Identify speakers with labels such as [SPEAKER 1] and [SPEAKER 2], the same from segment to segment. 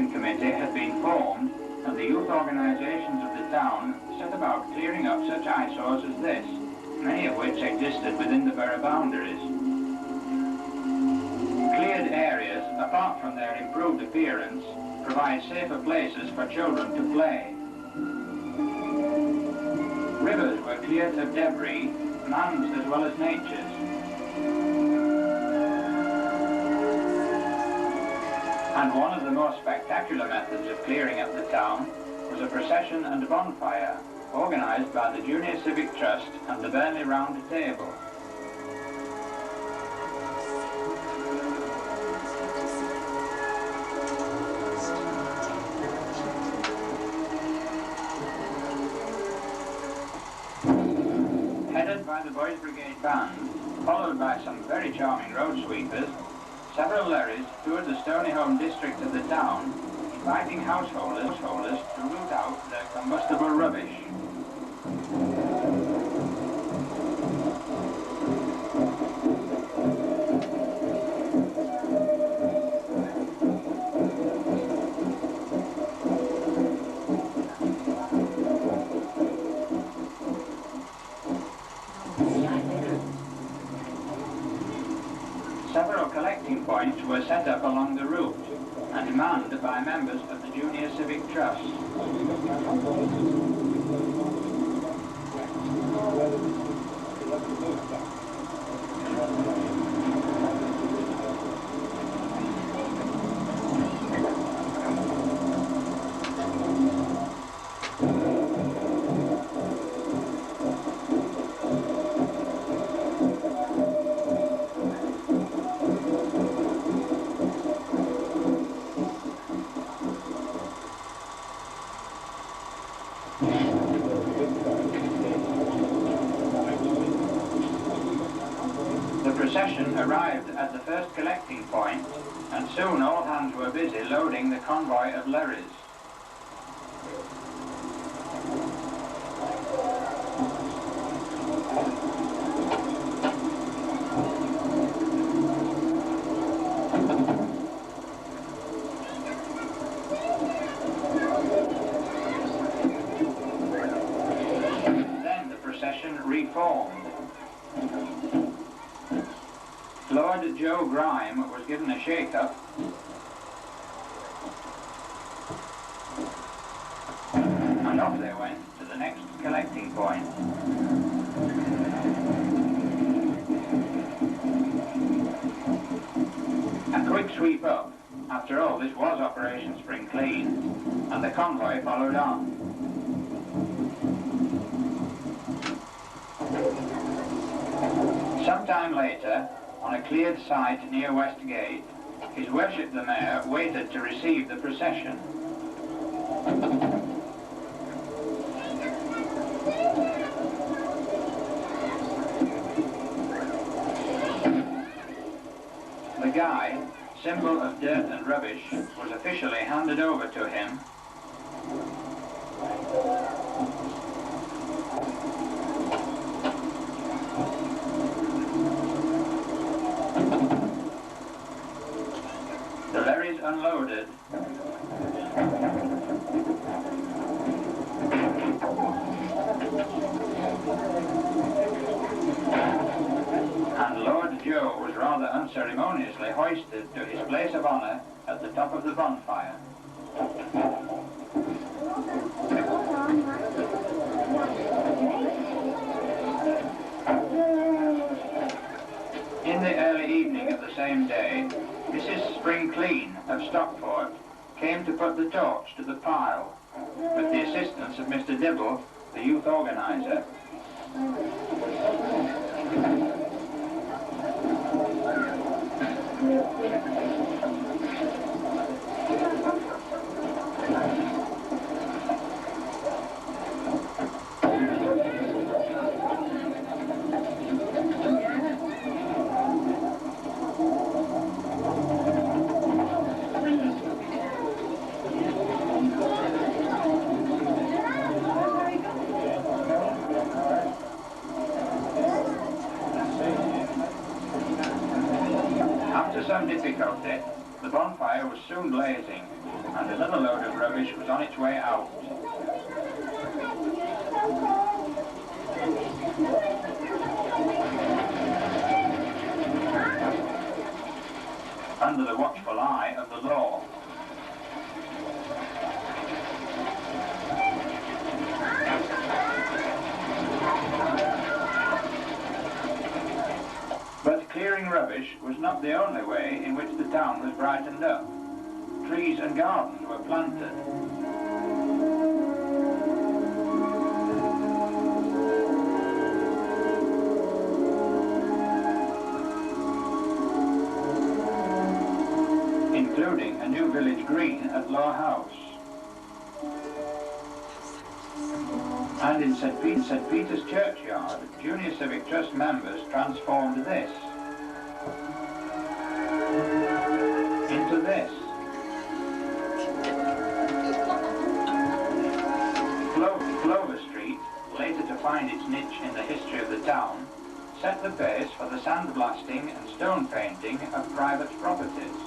[SPEAKER 1] Conservation Committee had been formed, and the youth organisations of the town set about clearing up such eyesores as this, many of which existed within the borough boundaries. Cleared areas, apart from their improved appearance, provide safer places for children to play. Rivers were cleared of debris, man's as well as nature's. And one of the most spectacular methods of clearing up the town was a procession and bonfire, organised by the Junior Civic Trust and the Burnley Round Table. Headed by the Boys Brigade Band, followed by some very charming road sweepers, several lorries toured the Stonyholme district of the town, inviting householders to root out their combustible rubbish. Several collecting points were set up along the route and manned by members of the Junior Civic Trust. The procession arrived at the first collecting point, and soon all hands were busy loading the convoy of lorries. Then the procession reformed. Lord Joe Grime was given a shake-up, and off they went to the next collecting point. A quick sweep up. After all, this was Operation Spring Clean, and the convoy followed on. Sometime later, on a cleared site near Westgate, His Worship the Mayor waited to receive the procession. The guy, symbol of dirt and rubbish, was officially handed over to him. The lorries unloaded. And Lord Joe was rather unceremoniously hoisted to his place of honour at the top of the bonfire. In the early evening of the same day, Mrs. Spring Clean of Stockport came to put the torch to the pile, with the assistance of Mr. Dibble, the youth organiser. After some difficulty, the bonfire fire was soon blazing, and another load of rubbish was on its way out. Under the watchful eye of the law. But clearing rubbish was not the only way in which the town was brightened up. Trees and gardens were planted. Including a new village green at Law House. And in St. Peter's churchyard, Junior Civic Trust members transformed this into this. Clover Street, later to find its niche in the history of the town, set the base for the sandblasting and stone painting of private properties.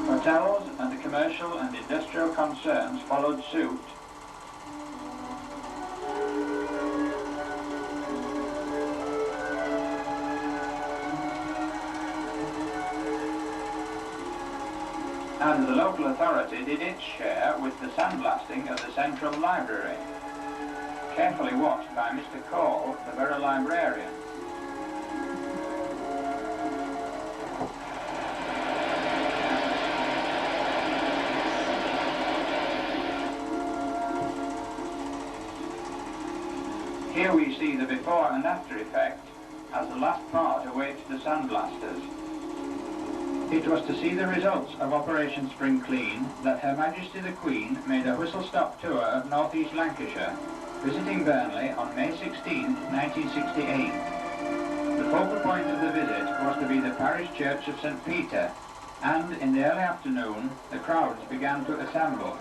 [SPEAKER 1] Hotels and the commercial and industrial concerns followed suit. And the local authority did its share with the sandblasting of the Central Library, carefully watched by Mr. Cole, the borough librarian. Here we see the before and after effect as the last part awaits the sandblasters. It was to see the results of Operation Spring Clean that Her Majesty the Queen made a whistle-stop tour of North East Lancashire, visiting Burnley on May 16, 1968. The focal point of the visit was to be the parish church of St. Peter, and in the early afternoon the crowds began to assemble.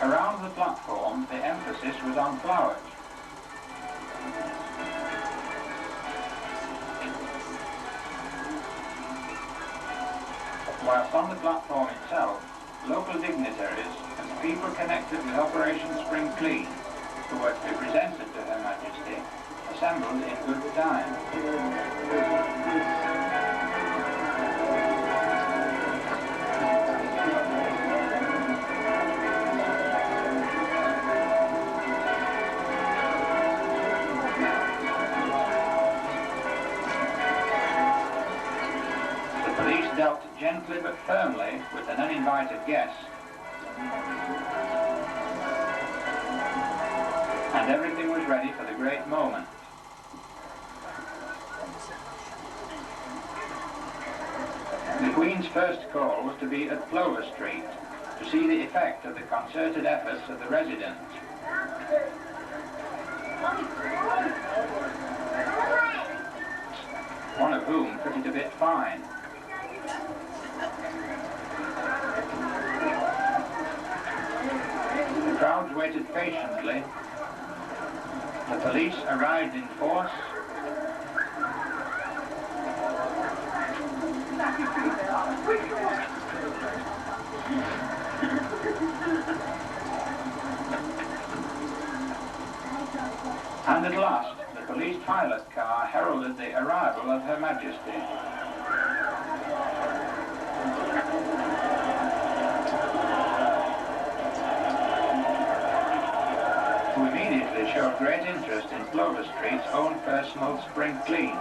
[SPEAKER 1] Around the platform, the emphasis was on flowers. Whilst on the platform itself, local dignitaries and people connected with Operation Spring Clean, who were to be presented to Her Majesty, assembled in good time. Dealt gently but firmly with an uninvited guest, and everything was ready for the great moment. The Queen's first call was to be at Clover Street to see the effect of the concerted efforts of the residents. One of whom put it a bit fine. The crowds waited patiently. The police arrived in force. And at last, the police pilot car heralded the arrival of Her Majesty. Who immediately showed great interest in Clover Street's own personal spring clean.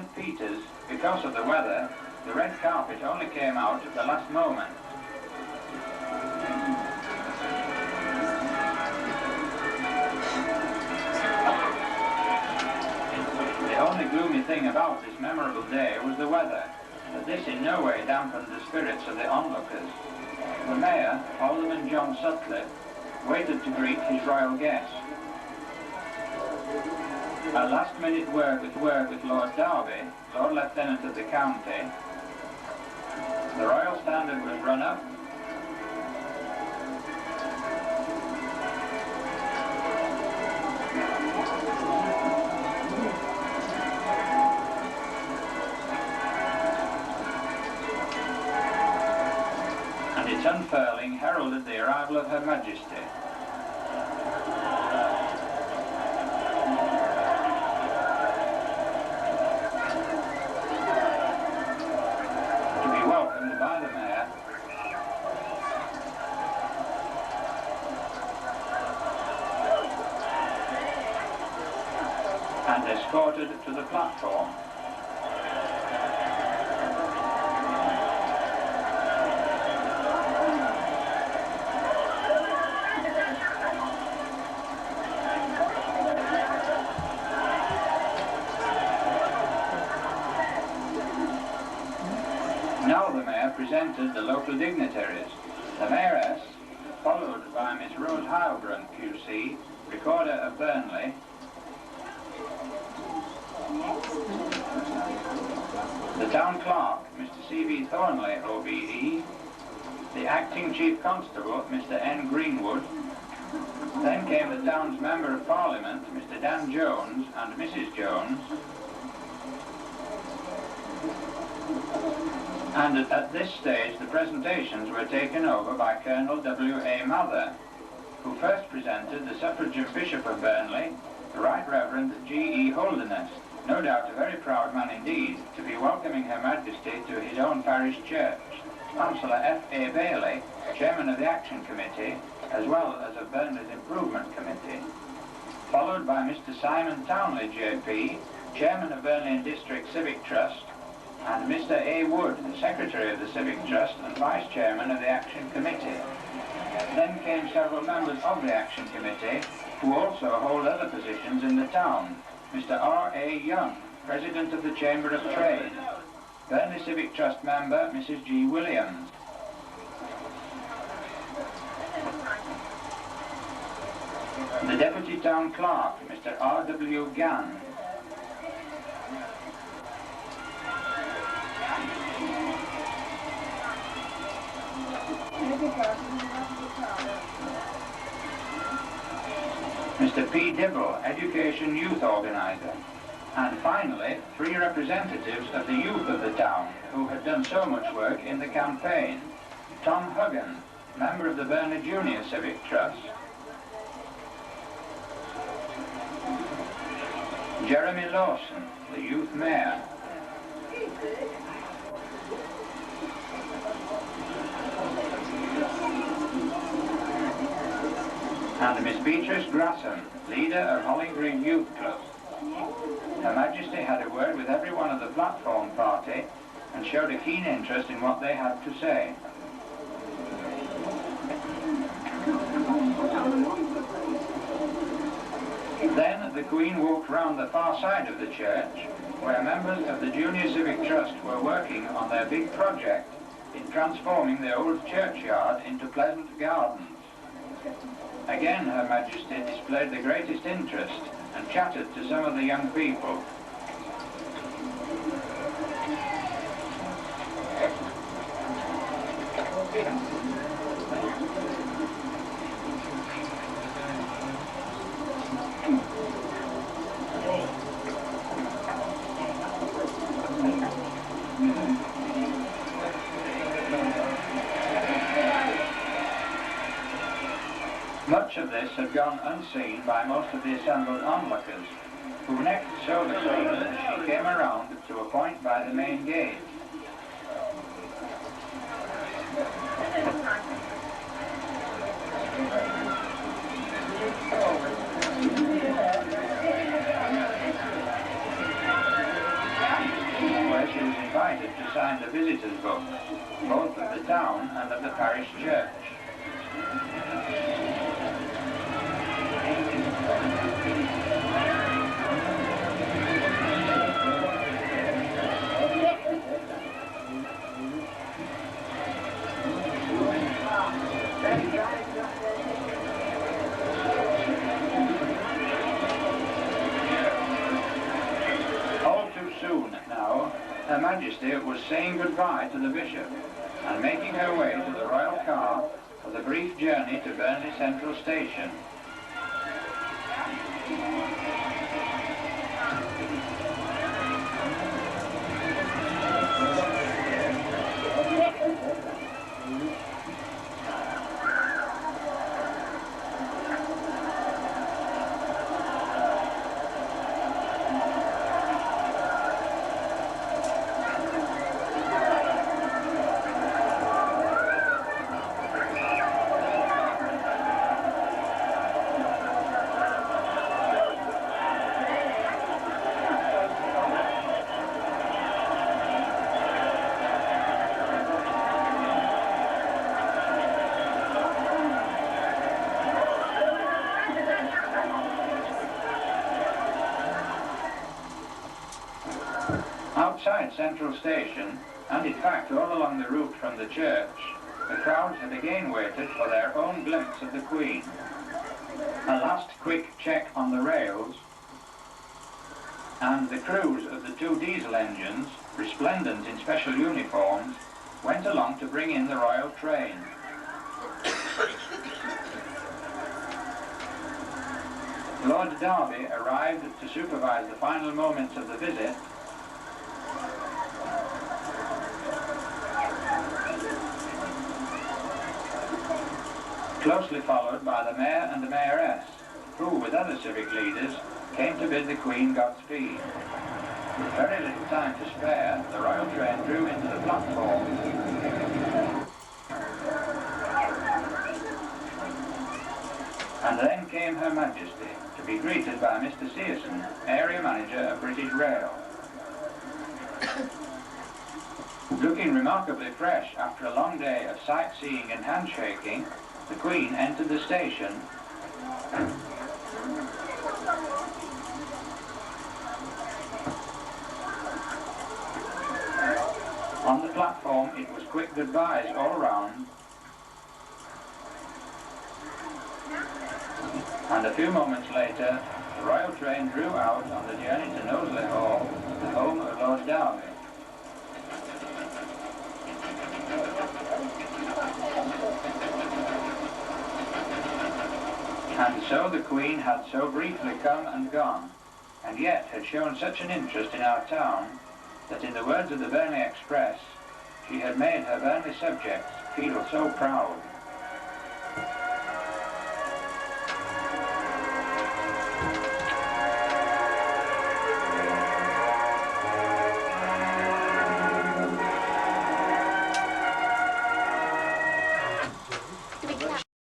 [SPEAKER 1] St. Peter's, because of the weather, the red carpet only came out at the last moment. The only gloomy thing about this memorable day was the weather, but this in no way dampened the spirits of the onlookers. The Mayor, Alderman John Sutcliffe, waited to greet his royal guests. A last-minute word with Lord Derby, Lord Lieutenant of the County. The Royal Standard was run up. And its unfurling heralded the arrival of Her Majesty. And escorted to the platform. Now the Mayor presented the local dignitaries. The Mayoress, followed by Miss Rose Heilbrunn, QC, Recorder of Burnley, the Town Clerk, Mr. C.B. Thornley, OBE, the Acting Chief Constable, Mr. N. Greenwood, then came the Town's Member of Parliament, Mr. Dan Jones and Mrs. Jones, and at this stage the presentations were taken over by Colonel W.A. Mather, who first presented the Suffragan Bishop of Burnley, the Right Reverend G.E. Holderness, no doubt a very proud man indeed, to be welcoming Her Majesty to his own parish church. Councillor F.A. Bailey, Chairman of the Action Committee, as well as of Burnley's Improvement Committee, followed by Mr. Simon Townley, J.P., Chairman of Burnley and District Civic Trust, and Mr. A. Wood, the Secretary of the Civic Trust and Vice Chairman of the Action Committee. Then came several members of the Action Committee, who also hold other positions in the town. Mr. R.A. Young, President of the Chamber of Trade, Burnley Civic Trust member, Mrs. G. Williams, the Deputy Town Clerk, Mr. R.W. Gann, Mr. P. Dibble, Education Youth Organizer, and finally, 3 representatives of the youth of the town who had done so much work in the campaign. Tom Huggan, member of the Burnley Junior Civic Trust, Jeremy Lawson, the youth mayor, and Miss Beatrice Grasham, leader of Holling Green Youth Club. Her Majesty had a word with every one of the platform party and showed a keen interest in what they had to say. Then the Queen walked round the far side of the church, where members of the Junior Civic Trust were working on their big project in transforming the old churchyard into pleasant gardens. Again, Her Majesty displayed the greatest interest and chatted to some of the young people. Much of this had gone unseen by most of the assembled onlookers, who next saw the Queen as she came around to a point by the main gate. Majesty was saying goodbye to the Bishop and making her way to the royal car for the brief journey to Burnley Central Station. Outside Central Station, and in fact all along the route from the church, the crowds had again waited for their own glimpse of the Queen. A last quick check on the rails, and the crews of the two diesel engines, resplendent in special uniforms, went along to bring in the royal train. Lord Derby arrived to supervise the final moments of the visit, closely followed by the Mayor and the Mayoress, who, with other civic leaders, came to bid the Queen Godspeed. With very little time to spare, the royal train drew into the platform. And then came Her Majesty, to be greeted by Mr. Searson, area manager of British Rail. Looking remarkably fresh after a long day of sightseeing and handshaking, the Queen entered the station on the platform. It was quick goodbyes all around, and a few moments later the royal train drew out on the journey to Knowsley Hall, the home of Lord Derby. And so the Queen had so briefly come and gone, and yet had shown such an interest in our town, that in the words of the Burnley Express, she had made her Burnley subjects feel so proud.